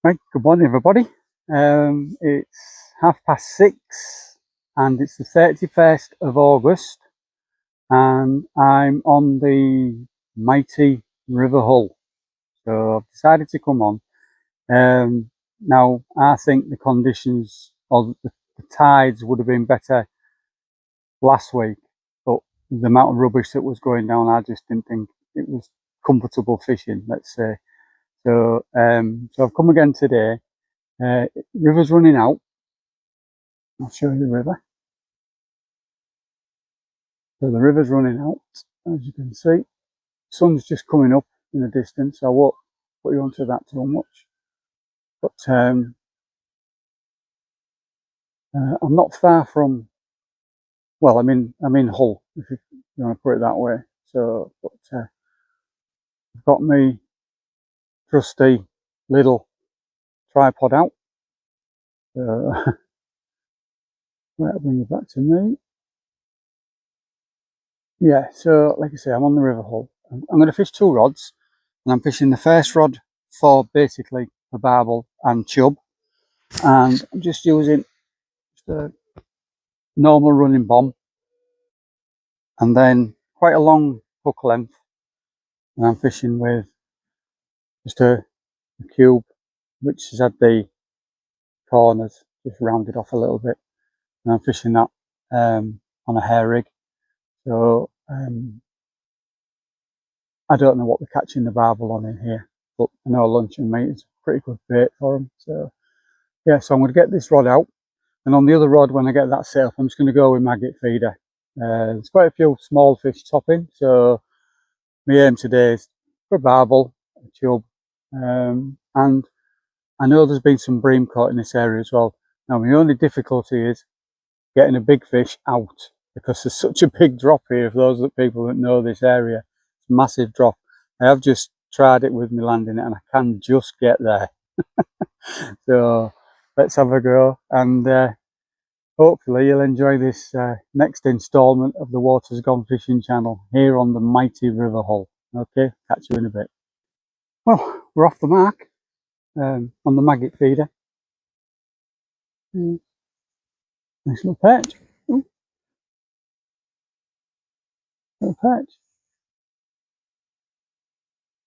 Right, good morning everybody. It's 6:30 and it's the 31st of August and I'm on the mighty River Hull. So I've decided to come on. Now I think the conditions or the tides would have been better last week, but the amount of rubbish that was going down, I just didn't think it was comfortable fishing, let's say. So I've come again today. River's running out. I'll show you the river. So the river's running out, as you can see. Sun's just coming up in the distance. I won't put you onto that too much. But I'm not far from, well, I'm in Hull, if you want to put it that way. So, but I've got my trusty little tripod out. So, right, I'll bring you back to me. Yeah, so like I say, I'm on the River Hull. I'm going to fish two rods, and I'm fishing the first rod for basically the barbel and chub, and I'm just using a normal running bomb, and then quite a long hook length, and I'm fishing with just a cube which has had the corners just rounded off a little bit, and I'm fishing that on a hair rig. So I don't know what we're catching the barbel on in here, but I know luncheon meat is a pretty good bait for them. So yeah, so I'm going to get this rod out, and on the other rod, when I get that set up, I'm just going to go with maggot feeder. There's quite a few small fish topping, so my aim today is for a barbel, a chub, and I know there's been some bream caught in this area as well. Now my only difficulty is getting a big fish out, because there's such a big drop here. For those people that know this area, it's a massive drop. I have just tried it with me landing it and I can just get there. So let's have a go, and hopefully you'll enjoy this next instalment of the Water's Gone Fishing channel here on the mighty River Hull. Okay, catch you in a bit. Well, we're off the mark on the maggot feeder. Nice little perch. Ooh, little perch.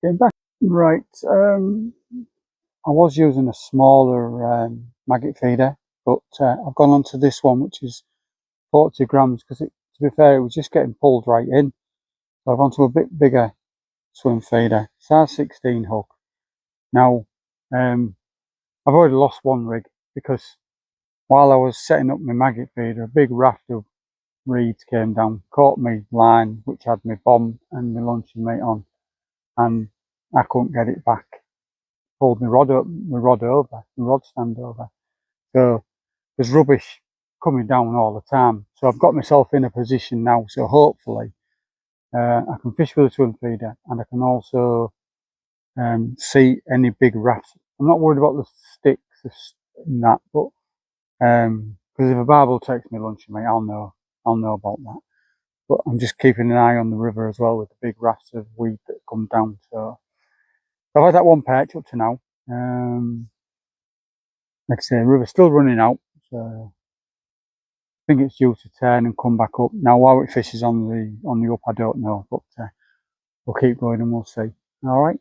Getting back. Right, I was using a smaller maggot feeder, but I've gone on to this one, which is 40 grams, because to be fair, it was just getting pulled right in. So I've gone to a bit bigger swim feeder, size 16 hook. Now, I've already lost one rig, because while I was setting up my maggot feeder, a big raft of reeds came down, caught me line, which had my bomb and my luncheon meat on, and I couldn't get it back. Pulled my rod stand over. So there's rubbish coming down all the time. So I've got myself in a position now, so hopefully I can fish with a swim feeder, and I can also see any big rafts. I'm not worried about the sticks and that, but because if a barbel takes me luncheon meat, I'll know about that. But I'm just keeping an eye on the river as well, with the big rafts of weed that come down. So I've had that one perch up to now. Like I say, the river's still running out, so I think it's due to turn and come back up. Now, while it fishes on the up, I don't know, but we'll keep going and we'll see. All right.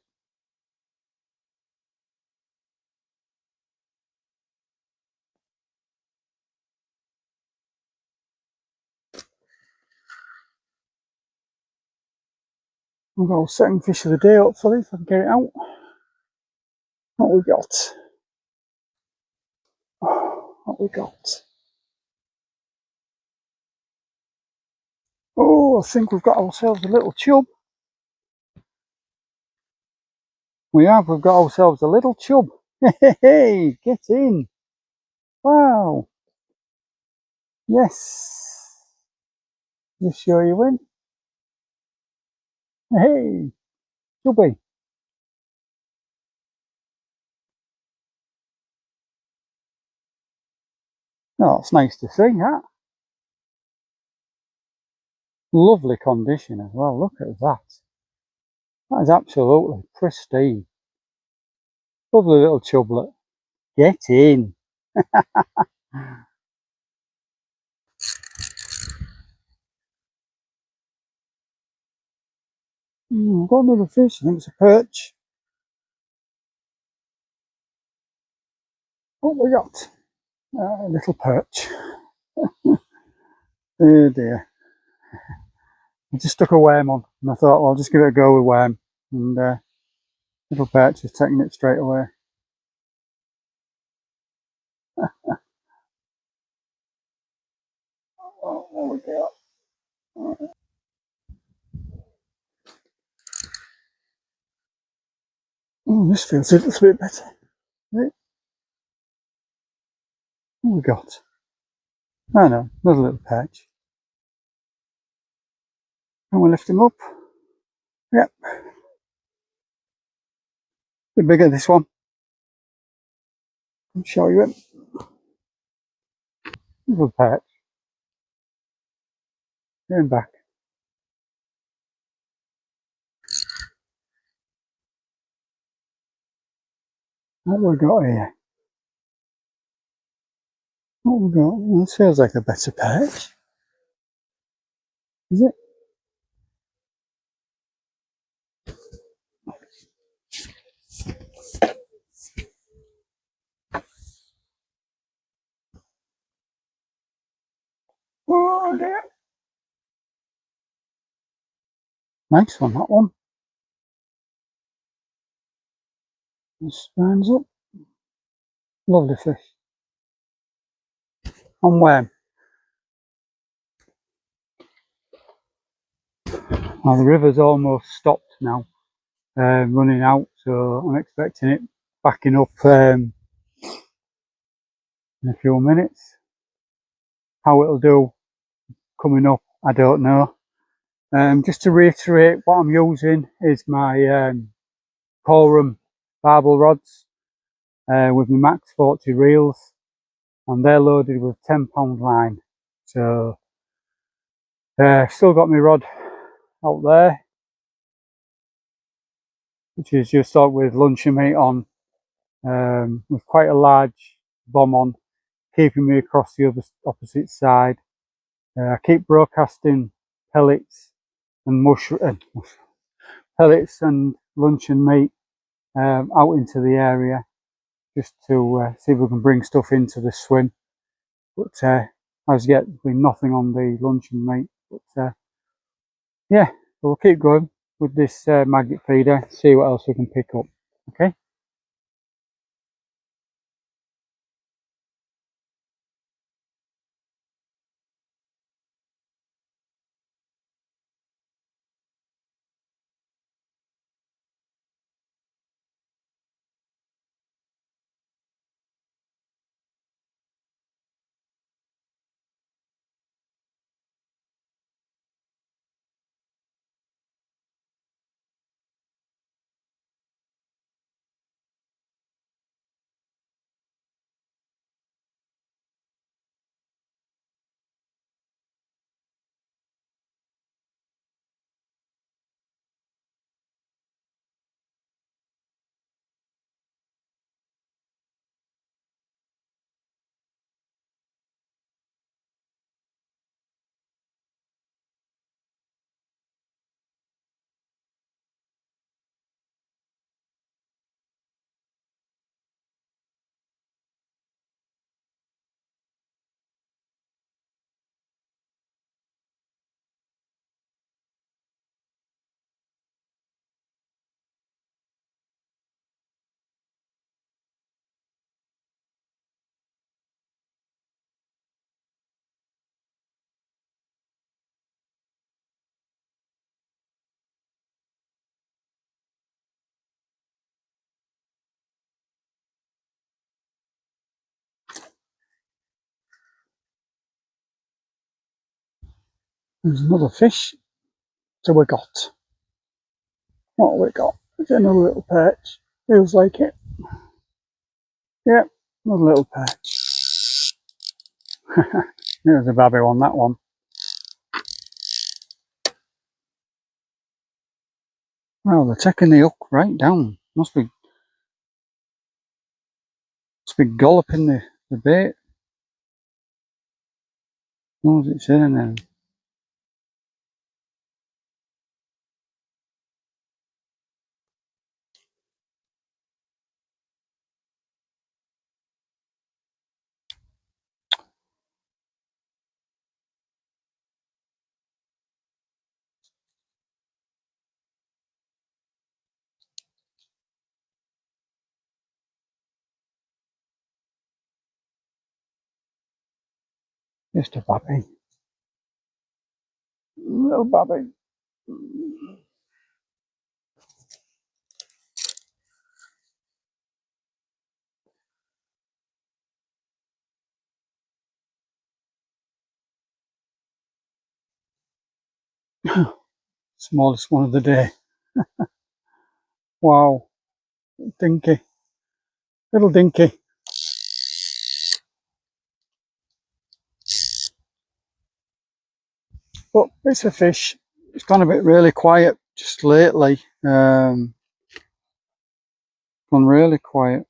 We've got our second fish of the day, hopefully, if I can get it out. What we got? What we got? Oh, I think we've got ourselves a little chub. We've got ourselves a little chub. Hey, get in. Wow. Yes. Just show you in. Hey, chubby. Oh, it's nice to see that. Lovely condition as well. Look at that. That is absolutely pristine. Lovely little chublet. Get in. I've got another fish. I think it's a perch. What we got? A little perch. Oh dear. I just stuck a worm on and I thought, well, I'll just give it a go with worm. And little perch is taking it straight away. Oh, what we got? Oh, this feels a little bit better. What we got? Oh no, another little perch. And we'll lift him up. Yep. A bit bigger this one. I'll show you it. Little perch. Going back. What we got here? What we got? Well, this feels like a better perch. Is it? Oh dear. Nice one, that one. This stands up. Lovely fish. On worm. Well, the river's almost stopped now, running out, so I'm expecting it backing up in a few minutes. How it'll do coming up, I don't know. Just to reiterate, what I'm using is my coarse barbel rods with my max 40 reels, and they're loaded with 10-pound line. So still got my rod out there, which is just out with luncheon meat on, with quite a large bomb on, keeping me across the opposite side. I keep broadcasting pellets and pellets and luncheon meat out into the area, just to see if we can bring stuff into the swim. But as yet, there's been nothing on the luncheon meat. But yeah, so we'll keep going with this maggot feeder, see what else we can pick up. Okay. There's another fish. So we got. What we got? It's another little perch. Feels like it. Yep, another little perch. There's a babby on that one. Well, they're taking the hook right down. Must be be golloping the bait. What was it saying then? Just a babby. Little babby. Smallest one of the day. Wow. Dinky. Little dinky. But it's a fish. It's gone a bit really quiet just lately. Gone really quiet.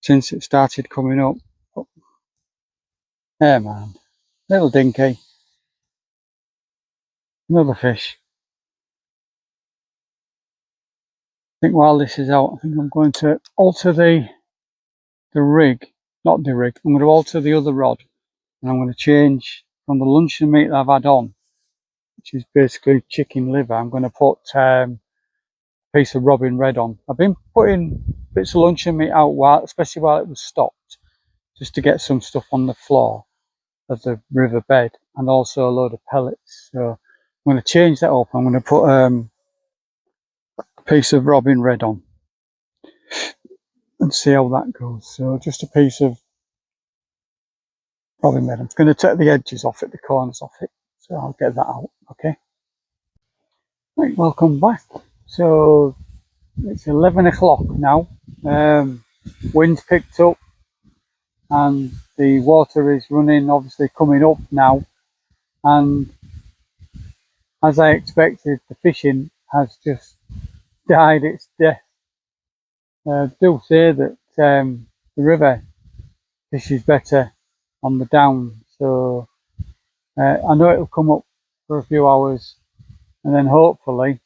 Since it started coming up. There, man. Little dinky. Another fish. I think while this is out, I think I'm going to alter the rig. Not the rig. I'm going to alter the other rod. And I'm going to change from the luncheon meat that I've had on, which is basically chicken liver. I'm going to put a piece of robin red on. I've been putting bits of luncheon meat out, especially while it was stopped, just to get some stuff on the floor of the river bed, and also a load of pellets. So I'm going to change that up. I'm going to put a piece of robin red on and see how that goes. So just a piece of robin red. I'm just going to take the edges off it, the corners off it. So I'll get that out, okay? Right, welcome back. So it's 11 o'clock now. Wind's picked up and the water is running, obviously coming up now. And as I expected, the fishing has just died its death. Do say that the river fishes better on the down. So I know it'll come up for a few hours and then hopefully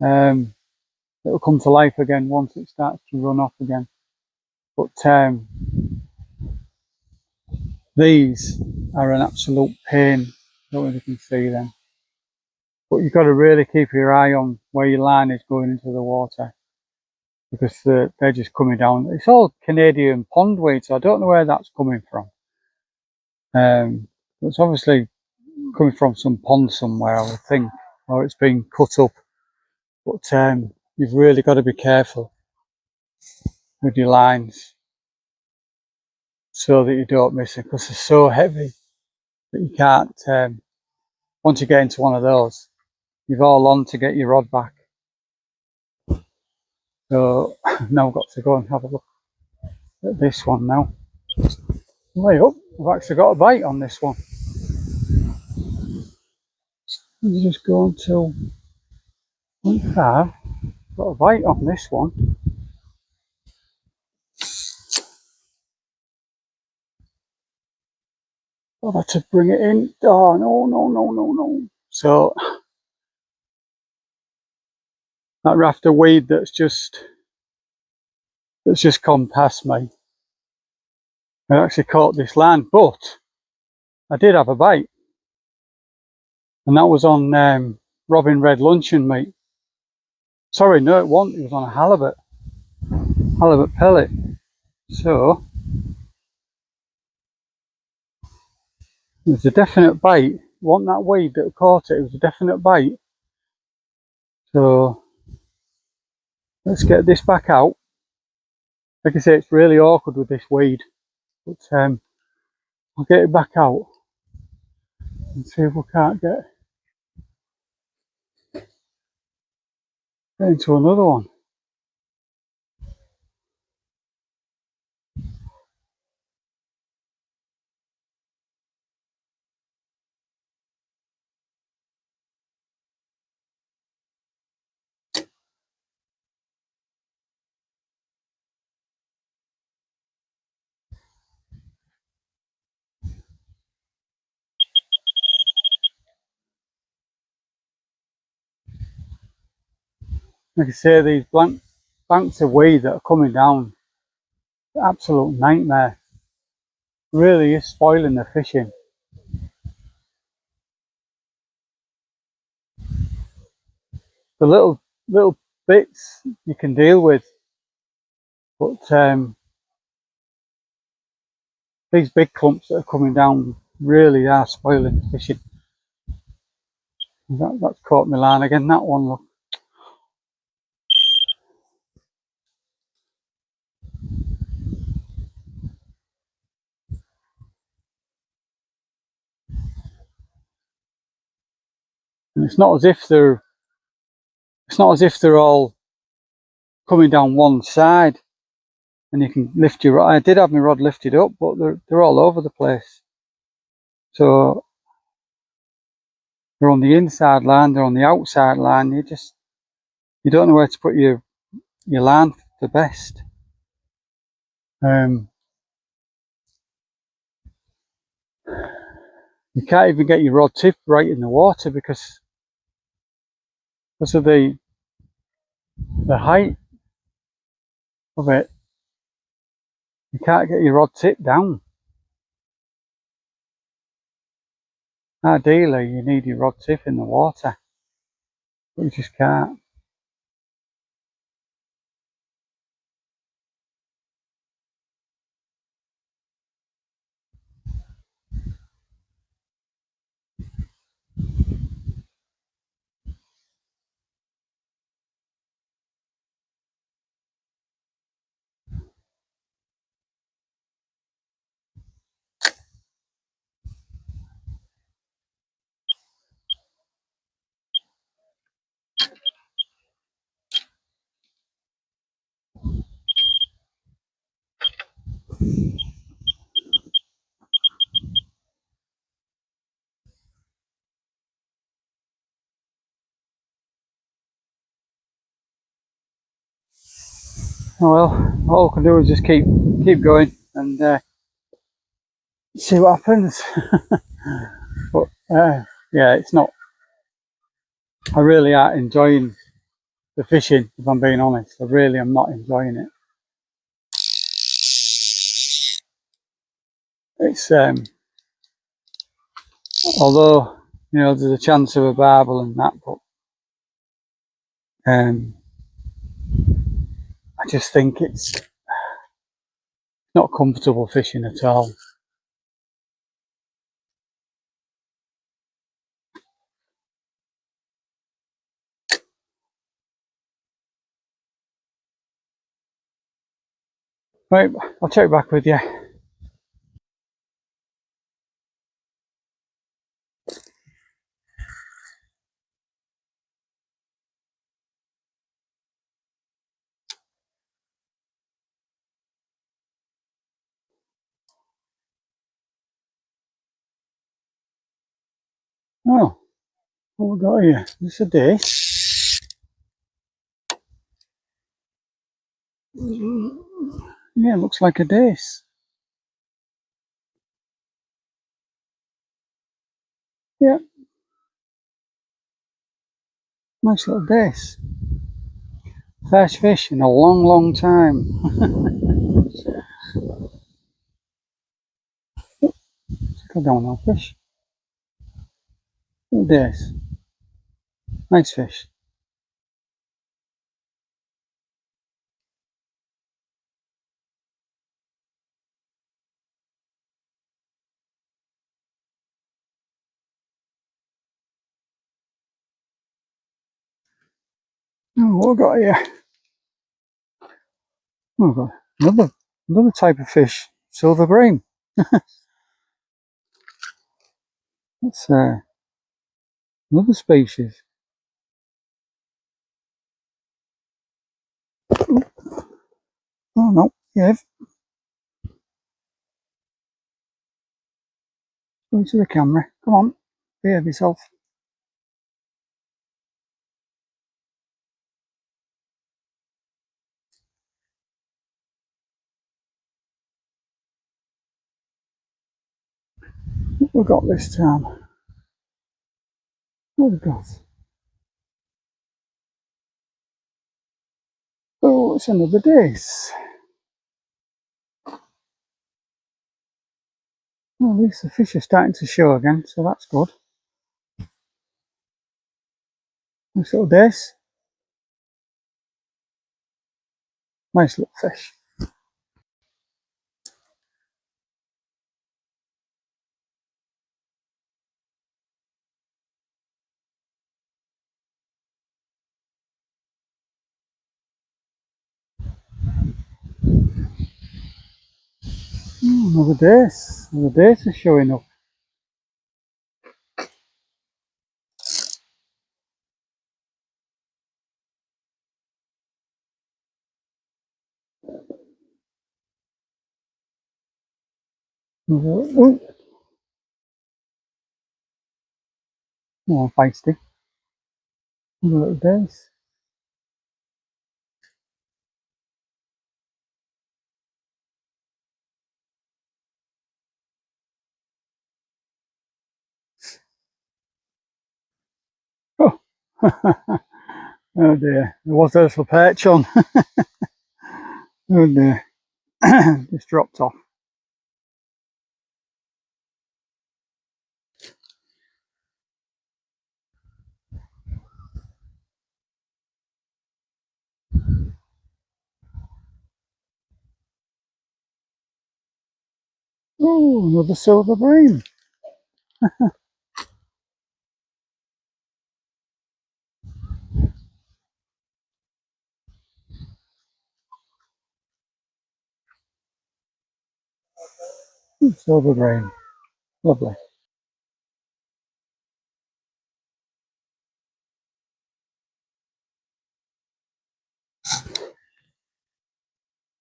it'll come to life again once it starts to run off again. But these are an absolute pain. I don't know if you can see them. But you've got to really keep your eye on where your line is going into the water, because they're just coming down. It's all Canadian pond weight, so I don't know where that's coming from. It's obviously coming from some pond somewhere, I would think, or it's been cut up. But you've really got to be careful with your lines so that you don't miss it, because they're so heavy that you can't, once you get into one of those, you've all on to get your rod back. So now I've got to go and have a look at this one now. Way up, I've actually got a bite on this one. You just go until 1.5. Got a bite on this one. I've had to bring it in. Oh no. So that raft of weed that's just gone past me. I actually caught this line, but I did have a bite. And that was on robin red luncheon meat. Sorry, no it wasn't. It was on a halibut pellet. So it was a definite bite. It wasn't that weed that caught it. It was a definite bite. So let's get this back out. Like I say, it's really awkward with this weed, but I'll get it back out and see if we can't get into another one. Like I say, these banks of weed that are coming down, absolute nightmare. Really is spoiling the fishing. The little bits you can deal with, but these big clumps that are coming down really are spoiling the fishing. That's caught my line again. That one, look. And it's not as if they're all coming down one side, and you can lift your rod. I did have my rod lifted up, but they're all over the place. So they're on the inside line, they're on the outside line. You don't know where to put your line for best. You can't even get your rod tip right in the water because of the height of it. You can't get your rod tip down. Ideally, you need your rod tip in the water, but you just can't. Oh well, all I can do is just keep going and see what happens. But yeah, it's not. I really aren't enjoying the fishing, if I'm being honest. I really am not enjoying it. It's although there's a chance of a barbel and that, but I just think it's not comfortable fishing at all. Right, I'll check back with you. Oh, what we got here? This a dace. Yeah, it looks like a dace. Yeah, nice little dace. First fish in a long time. Go down now, fish. Little dace. Nice fish. Oh, what we got here? Oh, we've got another type of fish. Silver bream. That's another species. Oh no, yeah. Go to the camera. Come on, behave yourself. What we got this time? What we got? Oh, it's another days. Well, at least the fish are starting to show again, so that's good. Nice little days. Nice little fish. Another days. Another days are showing up. Oh, more feisty. Another little days. Oh, oh dear. There was a little perch on. Oh dear. Just dropped off. Oh, another silver bream. Silver bream. Lovely.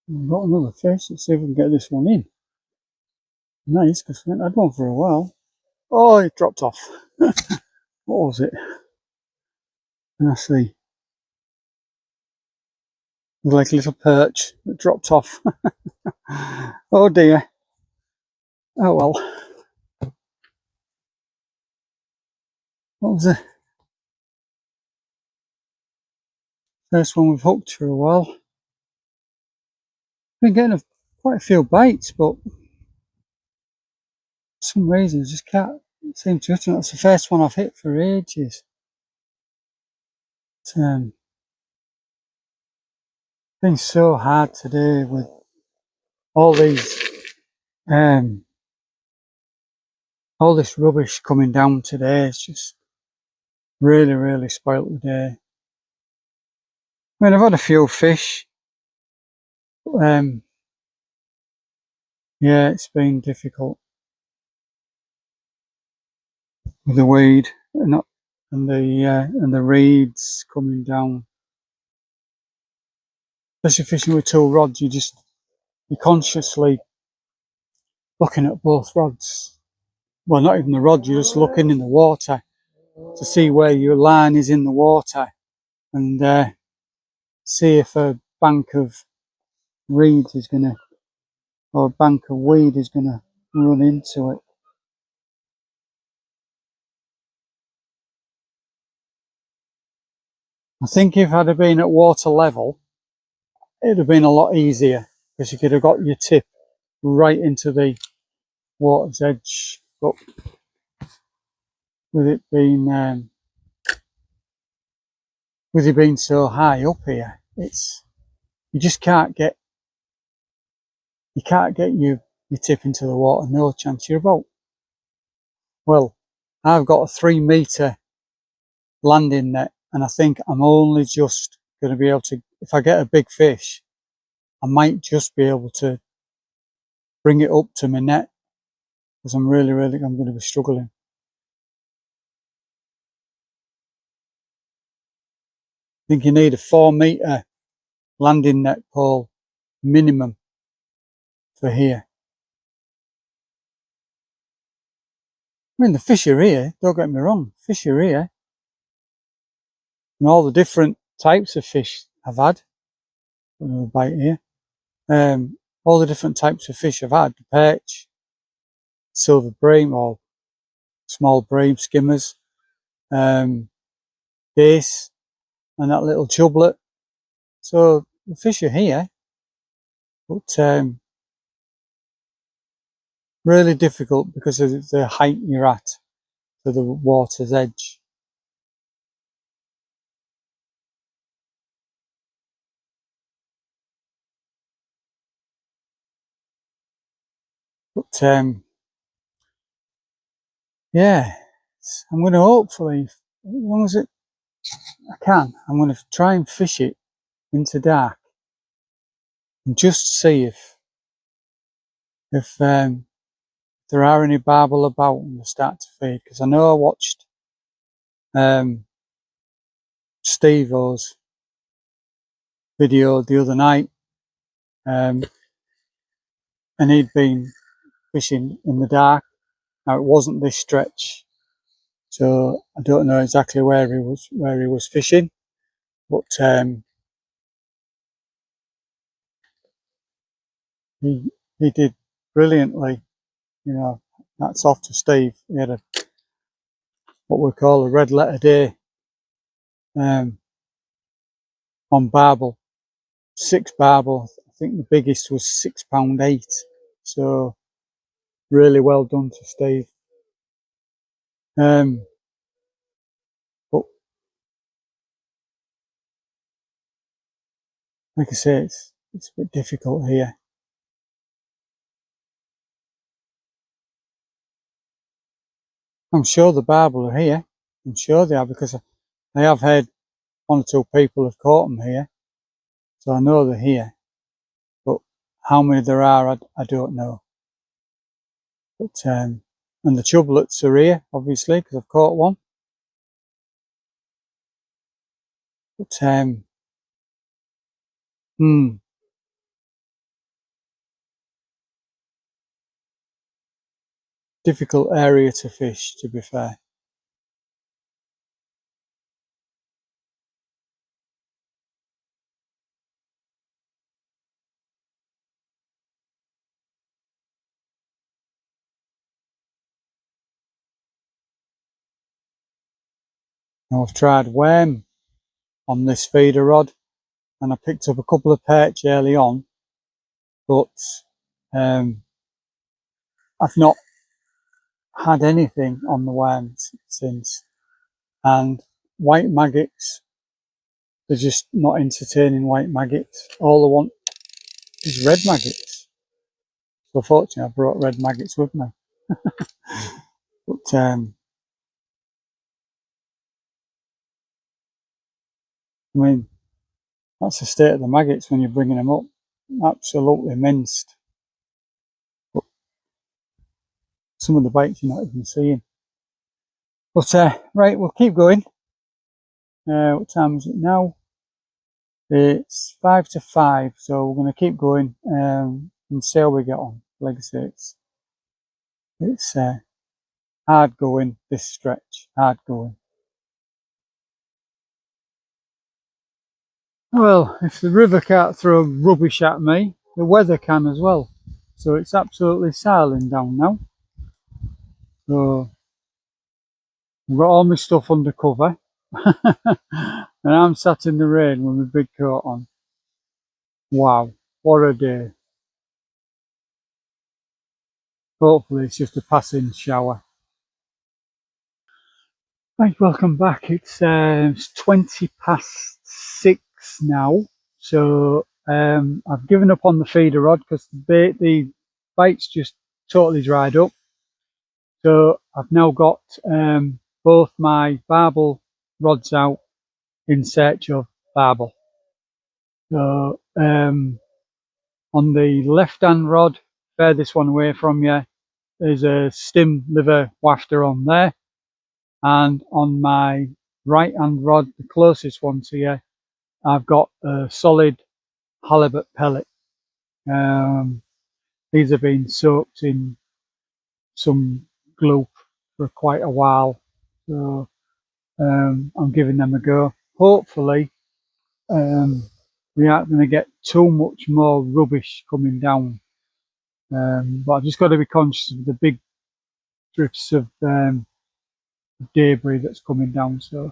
I've got another fish. Let's see if we can get this one in. Nice, because I haven't had one for a while. Oh, it dropped off. What was it? I see. Like a little perch that dropped off. Oh dear. Oh well. What was the first one we've hooked for a while? Been getting quite a few bites, but for some reason I just can't seem to hit it. That's the first one I've hit for ages. It's been so hard today with all these all this rubbish coming down today. It's just really spoilt the day. I mean, I've had a few fish. Yeah, it's been difficult with the weed and the reeds coming down. Especially fishing with two rods, you're consciously looking at both rods. Well, not even the rod, you're just looking in the water to see where your line is in the water and see if a bank of reeds is gonna, or a bank of weed is gonna run into it. I think if I'd have been at water level, it'd have been a lot easier because you could have got your tip right into the water's edge. But with it being so high up here, you just can't get your tip into the water. No chance. You're about, well, I've got a 3 metre landing net, and I think I'm only just going to be able to, if I get a big fish, I might just be able to bring it up to my net because I'm going to be struggling. I think you need a 4 metre landing net pole minimum for here. I mean, the fish are here, don't get me wrong, fish are here. And all the different types of fish I've had. Another bite here. All the different types of fish I've had, the perch, silver bream or small bream skimmers, dace, and that little chublet. So the fish are here, but really difficult because of the height you're at to the water's edge. But yeah, I'm going to hopefully, as long as I can, I'm going to try and fish it into dark and just see if there are any barbel about and they start to feed. Because I know I watched Steve-O's video the other night, and he'd been fishing in the dark. Now it wasn't this stretch, so I don't know exactly where he was fishing, but he did brilliantly. You know, that's off to Steve. He had what we call a red letter day on barbel, 6 barbel. I think the biggest was £6.8. So really well done to Steve. But like I say, it's a bit difficult here. I'm sure the barbel are here. I'm sure they are, because I have heard 1 or 2 people have caught them here. So I know they're here. But how many there are, I don't know. But and the chublets are here, obviously, because I've caught one. But difficult area to fish, to be fair. Now I've tried worm on this feeder rod, and I picked up a couple of perch early on, but I've not had anything on the worms since. And white maggots, they're just not entertaining white maggots. All I want is red maggots. So fortunately I brought red maggots with me. But I mean, that's the state of the maggots when you're bringing them up. Absolutely minced. But some of the bites you're not even seeing. But right, we'll keep going. What time is it now? It's 5 to 5, so we're going to keep going and see how we get on. Like I say, it's hard going, this stretch, hard going. Well, if the river can't throw rubbish at me, the weather can as well. So it's absolutely silent down now. So I've got all my stuff under cover. And I'm sat in the rain with my big coat on. Wow, what a day. Hopefully it's just a passing shower. Right, welcome back. It's 20 past 6 now. So I've given up on the feeder rod because the bait's just totally dried up. So I've now got both my barbel rods out in search of barbel. So on the left hand rod, furthest one away from you, there's a stim liver wafter on there. And on my right hand rod, the closest one to you, I've got a solid halibut pellet. These have been soaked in some glue for quite a while, so I'm giving them a go. Hopefully we aren't going to get too much more rubbish coming down, but I've just got to be conscious of the big drifts of debris that's coming down. So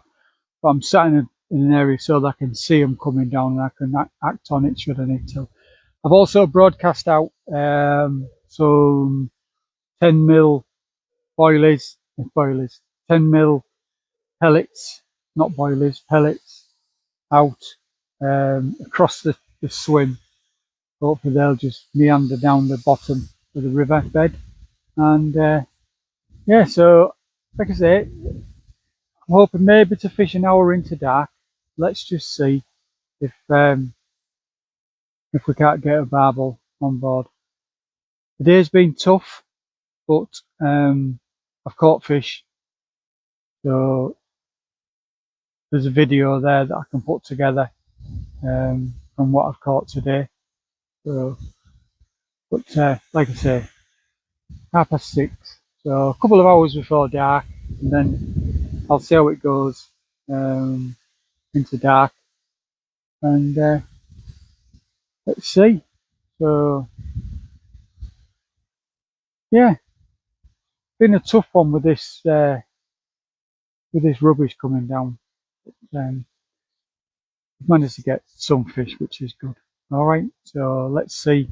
but I'm sat in an area so that I can see them coming down and I can act on it should I need to. I've also broadcast out some 10mm boilies, 10mm pellets, not boilies, pellets out across the swim. Hopefully they'll just meander down the bottom of the river bed. And yeah, so like I say, I'm hoping maybe to fish an hour into dark. Let's just see if we can't get a barbel on board. The day's been tough, but I've caught fish, so there's a video there that I can put together from what I've caught today. So, but like I say, 6:30, so a couple of hours before dark, and then I'll see how it goes into dark, and let's see. So yeah, been a tough one with this rubbish coming down. Managed to get some fish, which is good. All right, so let's see.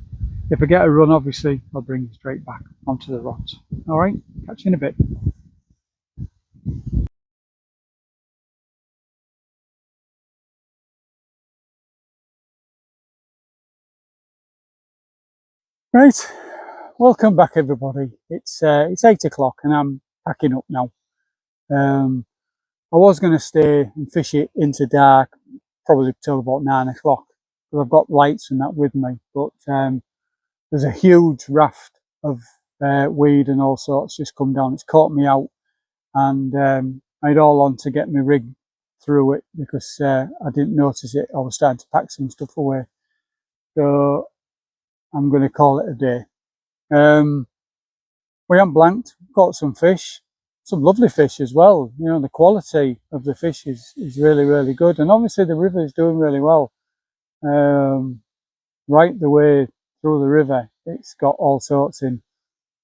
If I get a run, obviously I'll bring you straight back onto the rods. All right, catch you in a bit. Right, welcome back everybody. It's 8 o'clock and I'm packing up now. I was going to stay and fish it into dark, probably till about 9 o'clock, because I've got lights and that with me. But there's a huge raft of weed and all sorts just come down. It's caught me out, and I had all on to get my rig through it because I didn't notice it. I was starting to pack some stuff away. So I'm going to call it a day. We haven't blanked, caught some fish, some lovely fish as well. You know, the quality of the fish is really, really good. And obviously the river is doing really well. Right the way through the river, it's got all sorts in.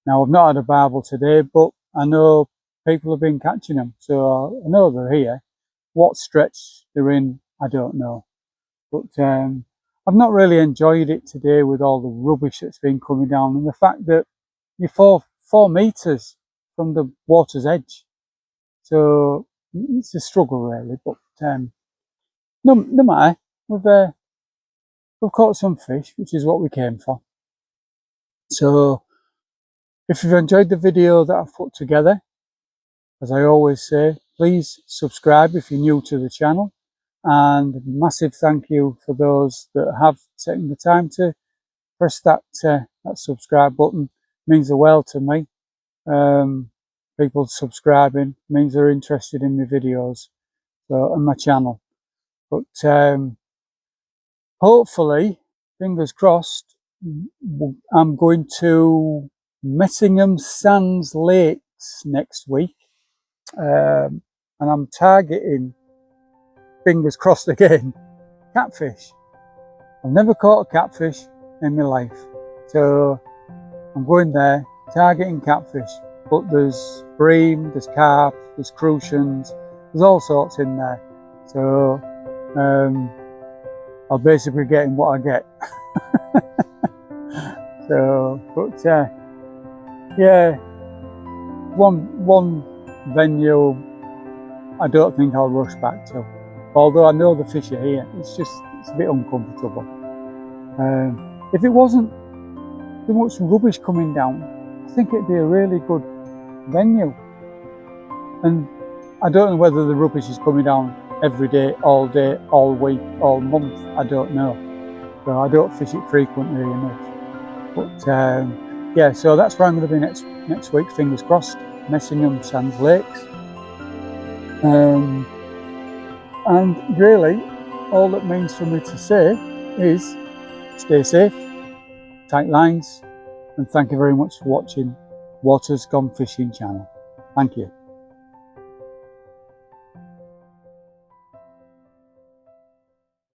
Now, I've not had a barbel today, but I know people have been catching them. So I know they're here. What stretch they're in, I don't know. But I've not really enjoyed it today with all the rubbish that's been coming down, and the fact that you're 4 meters from the water's edge. So it's a struggle really, but no matter. We've caught some fish, which is what we came for. So if you've enjoyed the video that I've put together, as I always say, please subscribe if you're new to the channel. And massive thank you for those that have taken the time to press that subscribe button. It means the world to me. People subscribing means they're interested in my videos, so on my channel. But hopefully, fingers crossed, I'm going to Messingham Sands Lakes next week, and I'm targeting, fingers crossed again, catfish. I've never caught a catfish in my life, so I'm going there targeting catfish. But there's bream, there's carp, there's crucians, there's all sorts in there. So I'll basically be getting what I get. So, but yeah, one venue I don't think I'll rush back to. Although I know the fish are here, it's a bit uncomfortable. If it wasn't too much rubbish coming down, I think it'd be a really good venue. And I don't know whether the rubbish is coming down every day, all week, all month. I don't know. So I don't fish it frequently enough. But yeah, so that's where I'm going to be next week. Fingers crossed. Messingham Sands Lakes. And really, all that means for me to say is stay safe, tight lines, and thank you very much for watching Water's Gone Fishing channel. Thank you.